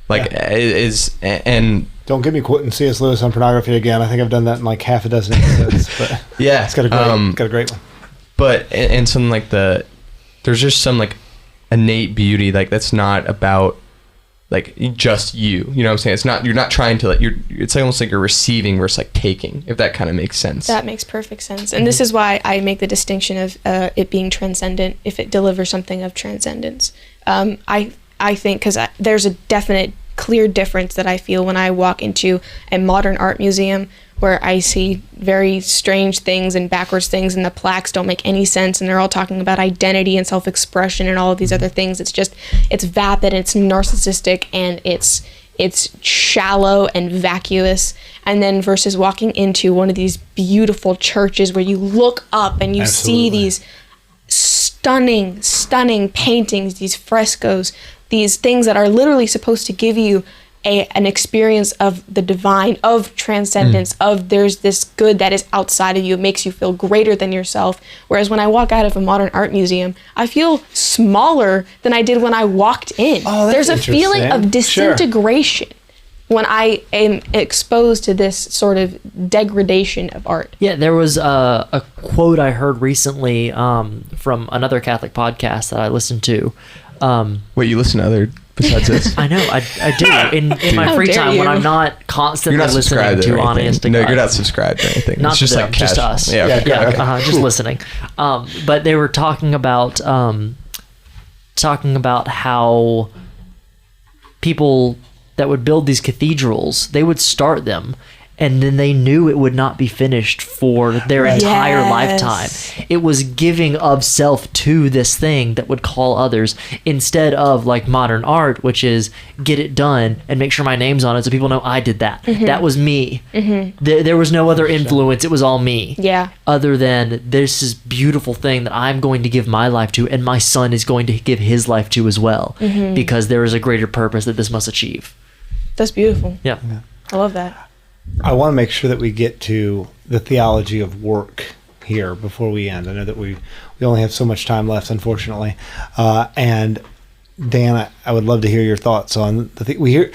Like and don't get me quoting C.S. Lewis on pornography again. I think I've done that in like half a dozen episodes. But yeah, it's got a great one. But and some like there's just some like innate beauty, like that's not about like just you know what I'm saying? It's not, you're not trying to like, it's like almost like you're receiving versus like taking, if that kind of makes sense. That makes perfect sense. And this is why I make the distinction of it being transcendent, if it delivers something of transcendence. I think, because there's a definite clear difference that I feel when I walk into a modern art museum where I see very strange things and backwards things, and the plaques don't make any sense, and they're all talking about identity and self-expression and all of these other things. It's vapid, it's narcissistic, and it's shallow and vacuous. And then versus walking into one of these beautiful churches where you look up and you see these stunning paintings, these frescoes, these things that are literally supposed to give you an experience of the divine, of transcendence, of there's this good that is outside of you. It makes you feel greater than yourself. Whereas when I walk out of a modern art museum, I feel smaller than I did when I walked in. Oh, that's there's a feeling of interesting. disintegration when I am exposed to this sort of degradation of art. Yeah, there was a quote I heard recently from another Catholic podcast that I listened to. Wait, you listen to other besides this? I know, I do. In my How free dare time, you. when I'm not constantly You're not listening subscribed to or Honest anything. to No, God. you're not subscribed or anything. Not It's just to like them, just casual. us. Yeah, okay. Yeah, just listening. But they were talking about how people that would build these cathedrals, they would start them, and then they knew it would not be finished for their entire lifetime. It was giving of self to this thing that would call others, instead of like modern art, which is get it done and make sure my name's on it so people know I did that. That was me. There was no other influence. It was all me. Yeah. Other than this is beautiful thing that I'm going to give my life to, and my son is going to give his life to as well, because there is a greater purpose that this must achieve. That's beautiful. Yeah. I love that. I want to make sure that we get to the theology of work here before we end. I know that we only have so much time left, unfortunately. And Dan, I would love to hear your thoughts on we hear.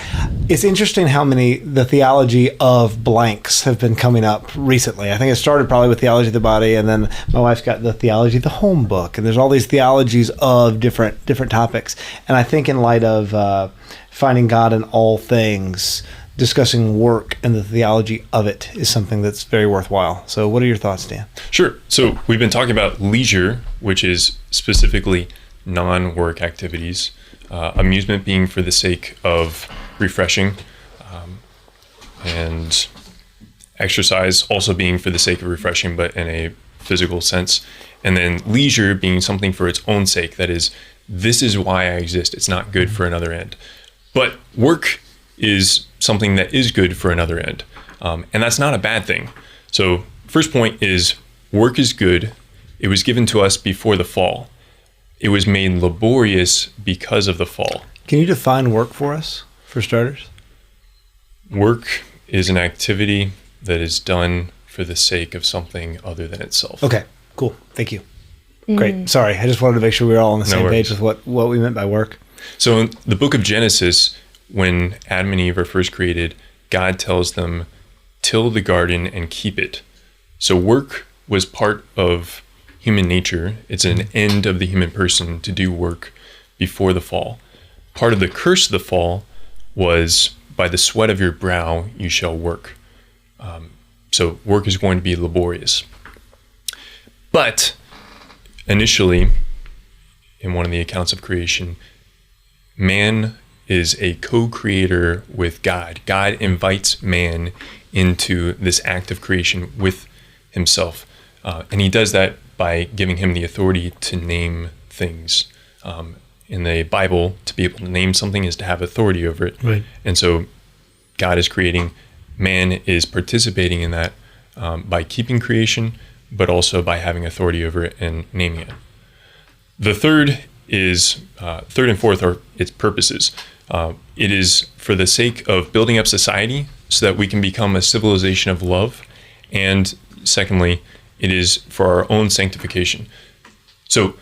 It's interesting how many the theology of blanks have been coming up recently. I think it started probably with theology of the body, and then my wife's got the theology of the home book, and there's all these theologies of different topics. And I think in light of finding God in all things, discussing work and the theology of it is something that's very worthwhile. So what are your thoughts, Dan? Sure. So we've been talking about leisure, which is specifically non-work activities, amusement being for the sake of refreshing, and exercise also being for the sake of refreshing, but in a physical sense. And then leisure being something for its own sake. That is, this is why I exist. It's not good for another end. But work is something that is good for another end. And that's not a bad thing. So first point is work is good. It was given to us before the fall. It was made laborious because of the fall. Can you define work for us, for starters? Work is an activity that is done for the sake of something other than itself. Okay, cool. Thank you. Great. Sorry, I just wanted to make sure we were all on the same page with what we meant by work. So in the book of Genesis, when Adam and Eve are first created, God tells them, till the garden and keep it. So work was part of human nature. It's an end of the human person to do work before the fall. Part of the curse of the fall was, by the sweat of your brow you shall work. So work is going to be laborious. But initially, in one of the accounts of creation, man is a co-creator with God. God invites man into this act of creation with himself. And he does that by giving him the authority to name things. In the Bible, to be able to name something is to have authority over it. Right. And so God is creating, man is participating in that by keeping creation, but also by having authority over it and naming it. The third and fourth are its purposes. It is for the sake of building up society so that we can become a civilization of love. And secondly, it is for our own sanctification. So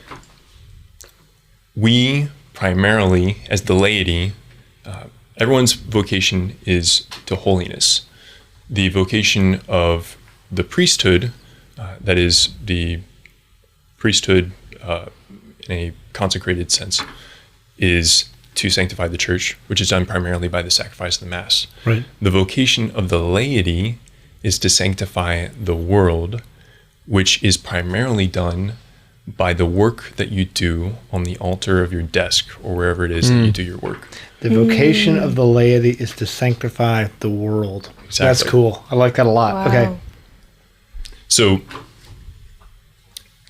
we primarily, as the laity, everyone's vocation is to holiness. The vocation of the priesthood, that is the priesthood in a consecrated sense, is to sanctify the church, which is done primarily by the sacrifice of the Mass. Right. The vocation of the laity is to sanctify the world, which is primarily done by the work that you do on the altar of your desk or wherever it is that you do your work. The vocation of the laity is to sanctify the world. Exactly. That's cool. I like that a lot. Wow. Okay. So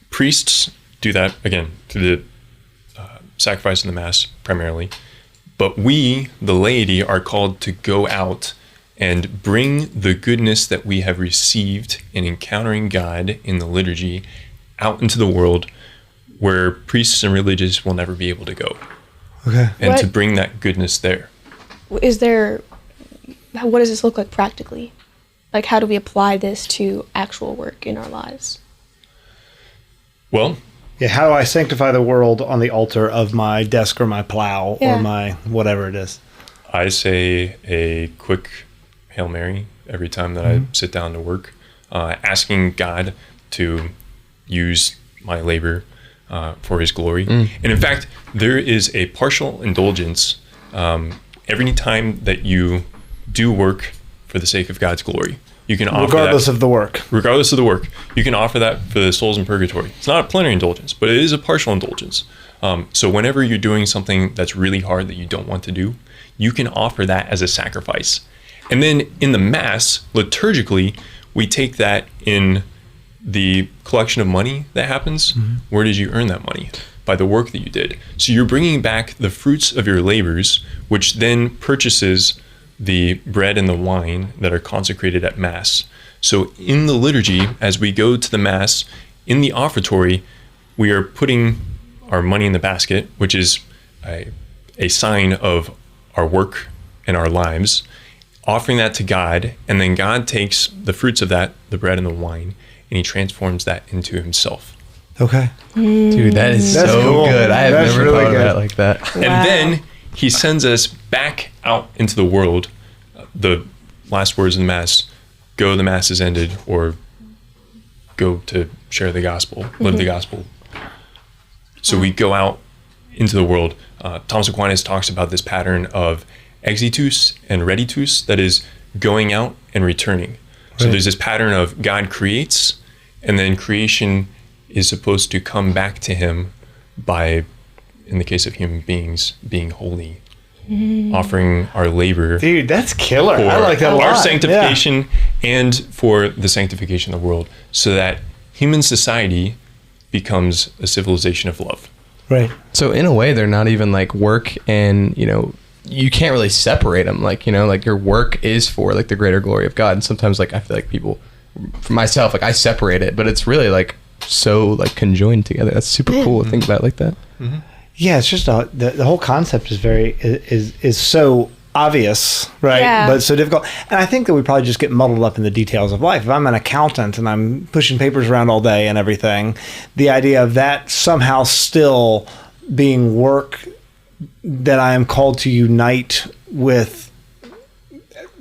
priests do that, again, through the sacrifice in the Mass primarily. But we, the laity, are called to go out and bring the goodness that we have received in encountering God in the liturgy out into the world where priests and religious will never be able to go. Okay. And to What- bring that goodness there. What does this look like practically? Like, how do we apply this to actual work in our lives? Well, Yeah, how do I sanctify the world on the altar of my desk or my plow Yeah. or my whatever it is? I say a quick Hail Mary every time that I sit down to work, asking God to use my labor for his glory. And in fact, there is a partial indulgence every time that you do work for the sake of God's glory. You can offer Regardless that, of the work. regardless of the work, you can offer that for the souls in purgatory. It's not a plenary indulgence, but it is a partial indulgence. So whenever you're doing something that's really hard that you don't want to do, you can offer that as a sacrifice. And then in the Mass, liturgically, we take that in the collection of money that happens. Where did you earn that money? By the work that you did. So you're bringing back the fruits of your labors, which then purchases the bread and the wine that are consecrated at Mass. So in the liturgy, as we go to the Mass, in the offertory, we are putting our money in the basket, which is a sign of our work and our lives, offering that to God, and then God takes the fruits of that, the bread and the wine, and he transforms that into himself. Okay. Dude, that is That's so cool. good. I have That's never really thought good. about it like that. Wow. And then he sends us back out into the world. The last words of the Mass, go, the Mass is ended, or go to share the gospel, live the gospel. So we go out into the world. Thomas Aquinas talks about this pattern of exitus and reditus, that is going out and returning. So Right. there's this pattern of God creates, and then creation is supposed to come back to him by, in the case of human beings, being holy, offering our labor Dude, that's killer. for I like that a lot. our sanctification and for the sanctification of the world, so that human society becomes a civilization of love. Yeah. Right. So in a way, they're not even like work, and you can't really separate them. Like like your work is for like the greater glory of God. And sometimes like I feel like people, for myself, like I separate it, but it's really like so like conjoined together. That's super cool to think about it like that. Yeah, it's just the whole concept is is so obvious, right? Yeah. But so difficult. And I think that we probably just get muddled up in the details of life. If I'm an accountant and I'm pushing papers around all day and everything, the idea of that somehow still being work that I am called to unite with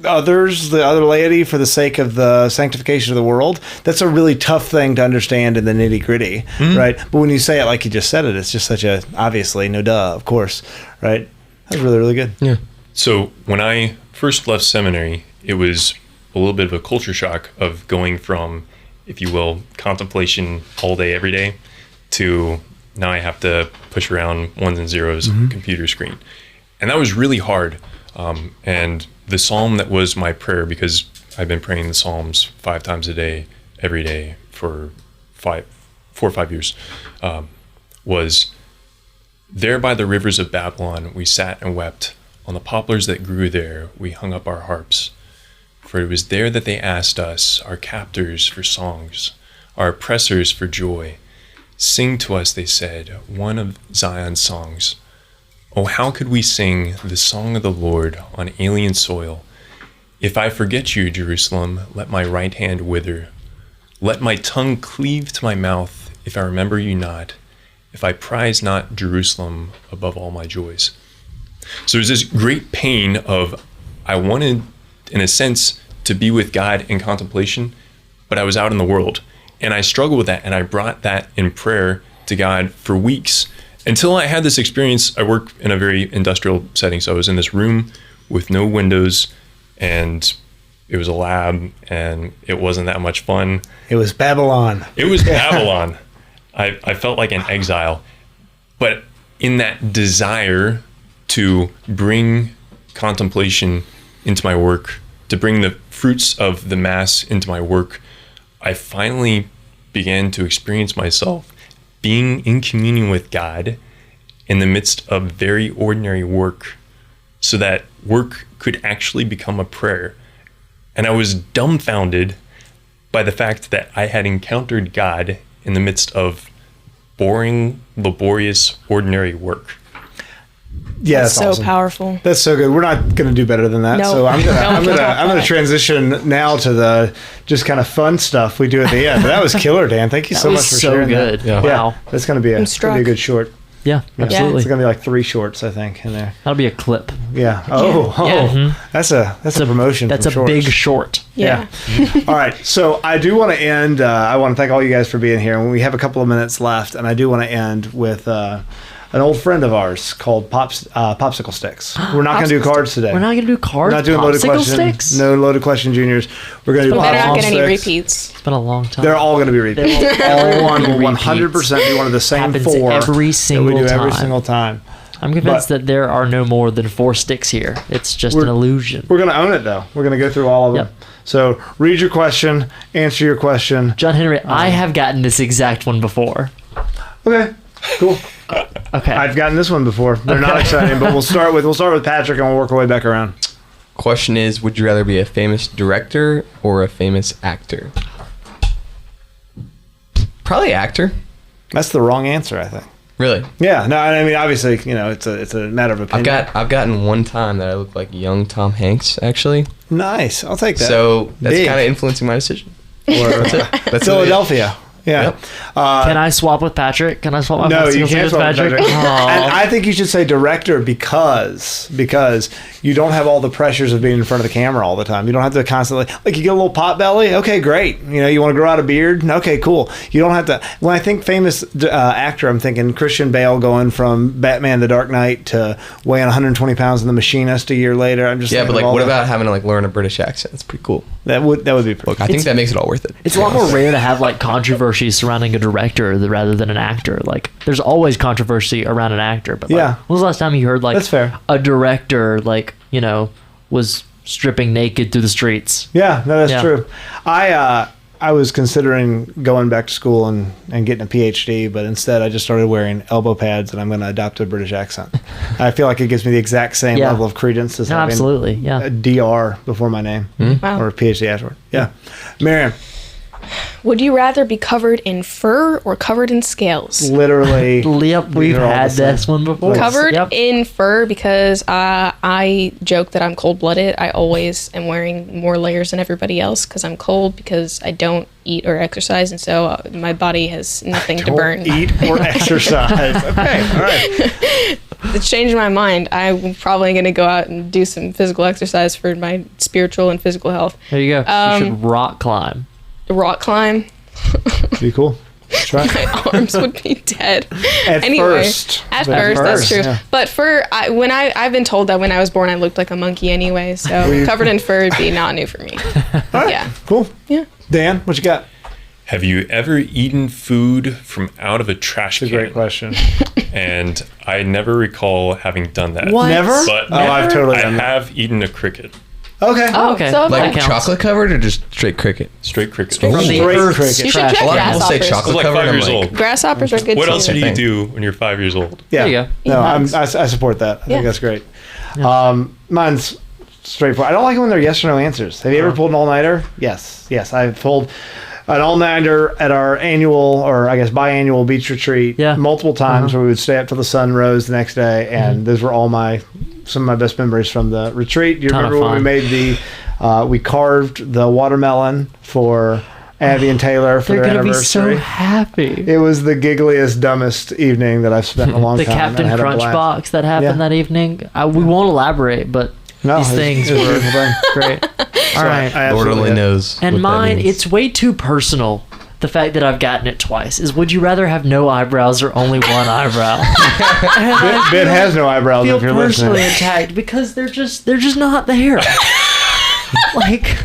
others, the other laity, for the sake of the sanctification of the world, that's a really tough thing to understand in the nitty gritty, right? But when you say it like you just said it, it's just such a, obviously, no duh, of course, right? That's really, really good. Yeah. So when I first left seminary, it was a little bit of a culture shock of going from, if you will, contemplation all day, every day, to now I have to push around ones and zeros on the computer screen. And that was really hard. And the psalm that was my prayer, because I've been praying the Psalms 5 times a day, every day for 4 or 5 years, was, there by the rivers of Babylon we sat and wept. On the poplars that grew there we hung up our harps. For it was there that they asked us, our captors, for songs, our oppressors for joy. Sing to us, they said, one of Zion's songs. Oh, how could we sing the song of the Lord on alien soil? If I forget you, Jerusalem, let my right hand wither. Let my tongue cleave to my mouth if I remember you not, if I prize not Jerusalem above all my joys. So there's this great pain of, I wanted, in a sense, to be with God in contemplation, but I was out in the world. And I struggled with that, and I brought that in prayer to God for weeks until I had this experience. I work in a very industrial setting, so I was in this room with no windows, and it was a lab, and it wasn't that much fun. It was Babylon. It was Babylon. I felt like an exile. But in that desire to bring contemplation into my work, to bring the fruits of the Mass into my work, I finally began to experience myself being in communion with God in the midst of very ordinary work, so that work could actually become a prayer. And I was dumbfounded by the fact that I had encountered God in the midst of boring, laborious, ordinary work. Yeah, That's that's so awesome. powerful. That's so good. We're not going to do better than that. No. So I'm No, gonna transition now to the just kind of fun stuff we do at the end. But that was killer, Dan. Thank you That so was much for so sharing good. that. Yeah. Wow. That's going to be I'm a struck. good short. Yeah, Yeah. absolutely. It's going to be like 3 shorts, I think, in there. That'll be a clip. Yeah. Oh, Yeah. that's a promotion. That's from a big shorts. short. Yeah. All right. So I do want to end. I want to thank all you guys for being here. And we have a couple of minutes left, and I do want to end with an old friend of ours called Popsicle Sticks. We're not going to do cards today. We're not going to do cards. We're not doing loaded Popsicle question. sticks? No loaded question juniors. We're going to do We better not Popsicle get any Sticks. repeats. It's been a long time. They're all going to be repeats. They'll all All be one will 100% be one of the same Happens 4 every that single we do every time. single time. I'm convinced But- that there are no more than 4 sticks here. It's just an illusion. We're going to own it, though. We're going to go through all of them. Yep. So read your question, answer your question. John Henry, I have gotten this exact one before. Okay, cool. Okay. I've gotten this one before. They're not exciting, but we'll start with Patrick, and we'll work our way back around. Question is, would you rather be a famous director or a famous actor? Probably actor. That's the wrong answer, I think. Really? Yeah, no, I mean, obviously, it's a matter of opinion. I've gotten one time that I look like young Tom Hanks, actually. Nice. I'll take that. So that's Big. kind of influencing my decision. Or That's Philadelphia. Yeah. Yep. Can I swap with Patrick? Can I swap my No, you popsicle can't with swap with Patrick? Patrick. Aw. And I think you should say director because you don't have all the pressures of being in front of the camera all the time. You don't have to constantly, like, you get a little pot belly. Okay, great. You want to grow out a beard. Okay, cool. You don't have to. When I think famous actor, I'm thinking Christian Bale going from Batman: The Dark Knight to weighing 120 pounds in The Machinist a year later. I'm just Yeah, thinking but of like, all what that. about having to like learn a British accent? It's pretty cool. That would be pretty. Look, I think that makes it all worth it. It's a lot more rare to have like controversy surrounding a director rather than an actor. Like, there's always controversy around an actor, but like, Yeah. when was the last time you heard like That's fair. a director was stripping naked through the streets? Yeah, no, that's Yeah. true. I was considering going back to school and getting a PhD, but instead I just started wearing elbow pads, and I'm going to adopt a British accent. I feel like it gives me the exact same Yeah. level of credence as No, having absolutely, yeah. a DR before my name Wow. or a PhD afterward. Yeah. Miriam. Would you rather be covered in fur or covered in scales? Literally. Yep, we've are all had the same. this one before. Covered Yep. in fur because I joke that I'm cold-blooded. I always am wearing more layers than everybody else because I'm cold, because I don't eat or exercise, and so my body has nothing to burn. Eat or exercise. Okay, all right. It's changed my mind. I'm probably going to go out and do some physical exercise for my spiritual and physical health. There you go. You should rock climb. Rock climb. Be cool. That's right. My arms would be dead. At first. At But first, that's true. yeah. But fur, I've been told that when I was born, I looked like a monkey anyway. So covered in fur would be not new for me. All right. Yeah. Cool. Yeah. Dan, what you got? Have you ever eaten food from out of a trash That's can? a great question. And I never recall having done that. What? Never? But I've totally I done that. have eaten a cricket. Okay. Oh, Okay. so Like That counts. chocolate covered or just straight cricket? Straight cricket. Straight From the Straight earth's cricket. You should trash. check A lot of people say grasshoppers. I was chocolate like covered. 5 I'm years like, old. Grasshoppers are good What too. else do you thing. do when you're 5 years old? Yeah. There you go. No, bugs. I support that. I think Yeah. that's great. Mine's straightforward. I don't like it when they're yes or no answers. Have you ever pulled an all-nighter? Yes. Yes, I've pulled an all-nighter at our annual, or I guess biannual beach retreat multiple times where we would stay up till the sun rose the next day, and those were all some of my best memories from the retreat. Do you Ton of remember when we fun. made we carved the watermelon for Abby and Taylor for They're their gonna be so anniversary? happy. It was the giggliest, dummest evening that I've spent in a long The time. Captain and I had a Crunch blast. box that happened Yeah. that evening. We won't elaborate, but No, these it was- things it was a were beautiful thing. great. All right. I Lord absolutely only did. knows. And what that mine, means. it's way too personal. The fact that I've gotten it twice is: would you rather have no eyebrows or only one eyebrow? And I Ben has no eyebrows feel if you're personally listening. attacked because they're just not there. Like,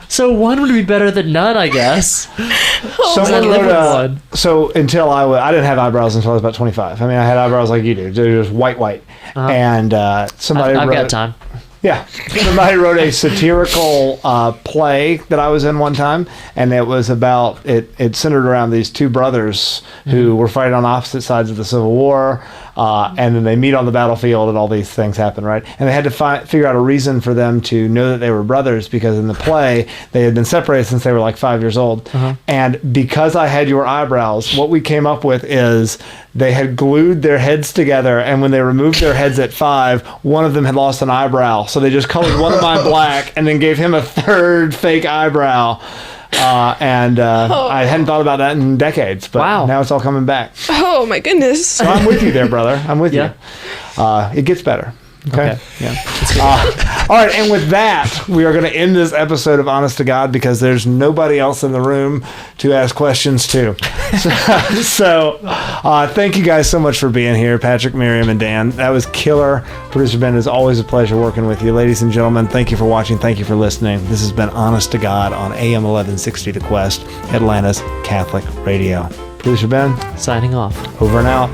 so one would be better than none, I guess. Someone I live with wrote one. so until I didn't have eyebrows until I was about 25. I mean, I had eyebrows like you do. They're just white. And somebody I've wrote, got time. Yeah, somebody wrote a satirical play that I was in one time, and it was about it centered around these two brothers who were fighting on opposite sides of the Civil War, and then they meet on the battlefield, and all these things happen, right? And they had to figure out a reason for them to know that they were brothers, because in the play they had been separated since they were like 5 years old. And because I had your eyebrows, what we came up with is they had glued their heads together, and when they removed their heads at 5, one of them had lost an eyebrow. So they just colored one of mine black and then gave him a third fake eyebrow. I hadn't thought about that in decades, but Wow. now it's all coming back. Oh my goodness. So I'm with you there, brother. I'm with Yeah. you. It gets better. Okay. Okay. Yeah. All right. And with that, we are going to end this episode of Honest to God because there's nobody else in the room to ask questions to. So thank you guys so much for being here, Patrick, Miriam, and Dan. That was killer. Producer Ben, it's always a pleasure working with you. Ladies and gentlemen, thank you for watching. Thank you for listening. This has been Honest to God on AM 1160 The Quest, Atlanta's Catholic Radio. Producer Ben, Signing off. over and out.